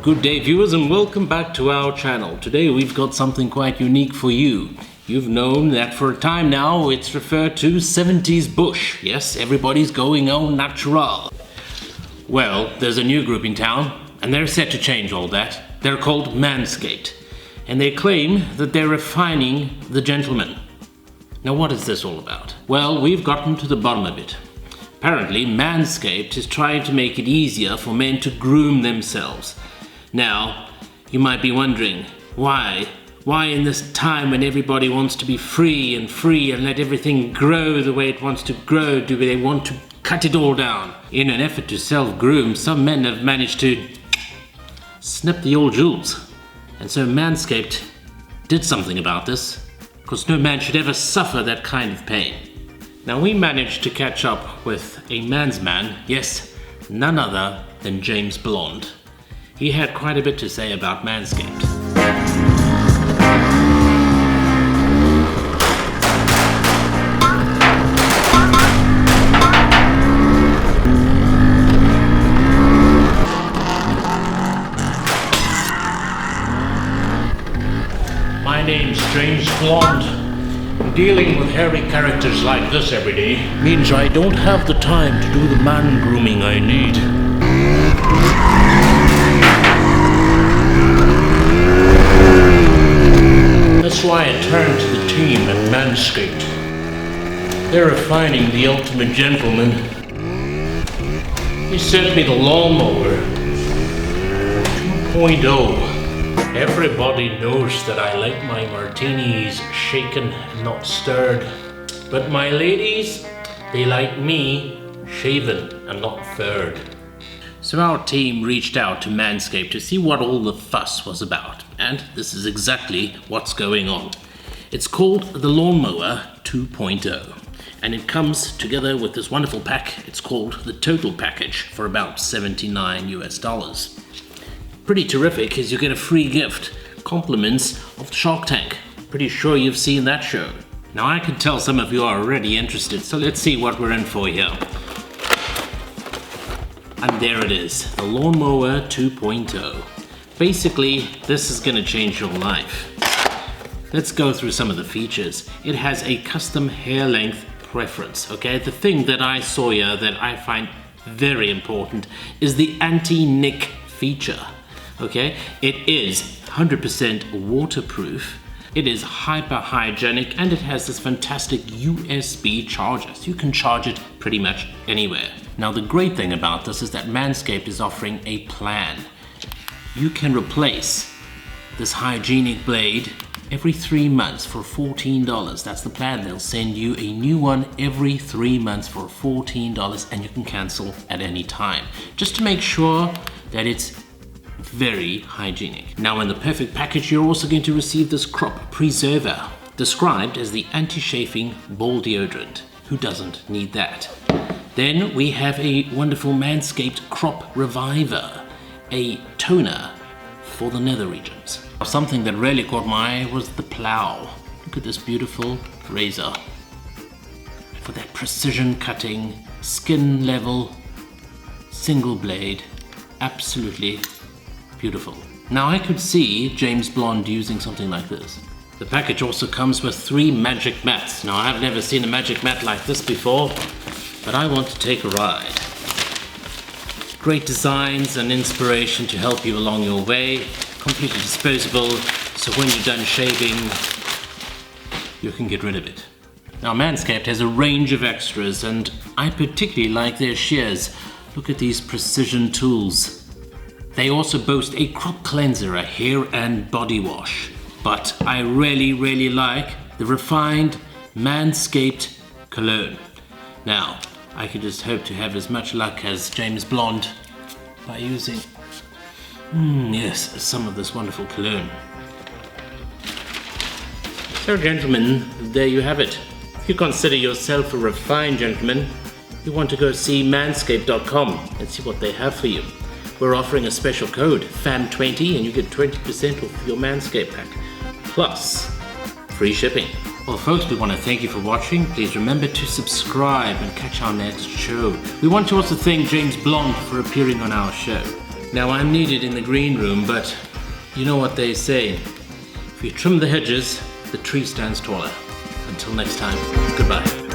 Good day viewers and welcome back to our channel. Today we've got something quite unique for you. You've known that for a time now it's referred to 70s bush. Yes, everybody's going au natural. Well, there's a new group in town and they're set to change all that. They're called Manscaped and they claim that they're refining the gentleman. Now what is this all about? Well, we've gotten to the bottom of it. Apparently Manscaped is trying to make it easier for men to groom themselves. Now, you might be wondering, why? Why in this time when everybody wants to be free and let everything grow the way it wants to grow, do they want to cut it all down? In an effort to self-groom, some men have managed to snip the old jewels. And so Manscaped did something about this, because no man should ever suffer that kind of pain. Now we managed to catch up with a man's man, yes, none other than James Blonde. He had quite a bit to say about Manscaped. My name's James Blonde. Dealing with hairy characters like this every day means I don't have the time to do the man grooming I need. That's why I turned to the team at Manscaped. They're refining the ultimate gentleman. They sent me the lawnmower 2.0. Everybody knows that I like my martinis shaken and not stirred. But my ladies, they like me shaven and not furred. So our team reached out to Manscaped to see what all the fuss was about. And this is exactly what's going on. It's called the Lawnmower 2.0. And it comes together with this wonderful pack. It's called the Total Package for about $79 US. Pretty terrific, as you get a free gift. Compliments of Shark Tank. Pretty sure you've seen that show. Now I can tell some of you are already interested, so let's see what we're in for here. And there it is, the Lawnmower 2.0. Basically, this is going to change your life. Let's go through some of the features. It has a custom hair length preference, okay? The thing that I saw here that I find very important is the anti-nick feature, okay? It is 100% waterproof. It is hyper-hygienic and it has this fantastic USB charger, so you can charge it pretty much anywhere. Now the great thing about this is that Manscaped is offering a plan. You can replace this hygienic blade every 3 months for $14. That's the plan. They'll send you a new one every 3 months for $14 and you can cancel at any time. Just to make sure that it's very hygienic. Now in the perfect package, you're also going to receive this crop preserver, described as the anti-chafing ball deodorant. Who doesn't need that? Then we have a wonderful Manscaped crop reviver, a toner for the nether regions. Something that really caught my eye was the plow. Look at this beautiful razor for that precision cutting, skin level, single blade, absolutely beautiful. Now I could see James Blonde using something like this. The package also comes with 3 magic mats. Now I've never seen a magic mat like this before, but I want to take a ride. Great designs and inspiration to help you along your way. Completely disposable, so when you're done shaving, you can get rid of it. Now Manscaped has a range of extras and I particularly like their shears. Look at these precision tools. They also boast a crop cleanser, a hair and body wash. But I really like the refined Manscaped cologne. Now, I can just hope to have as much luck as James Blonde by using, yes, some of this wonderful cologne. So gentlemen, there you have it. If you consider yourself a refined gentleman, you want to go see manscaped.com and see what they have for you. We're offering a special code, FAM20, and you get 20% off your Manscaped pack, plus free shipping. Well folks, we want to thank you for watching. Please remember to subscribe and catch our next show. We want to also thank James Blonde for appearing on our show. Now I'm needed in the green room, but you know what they say. If you trim the hedges, the tree stands taller. Until next time, goodbye.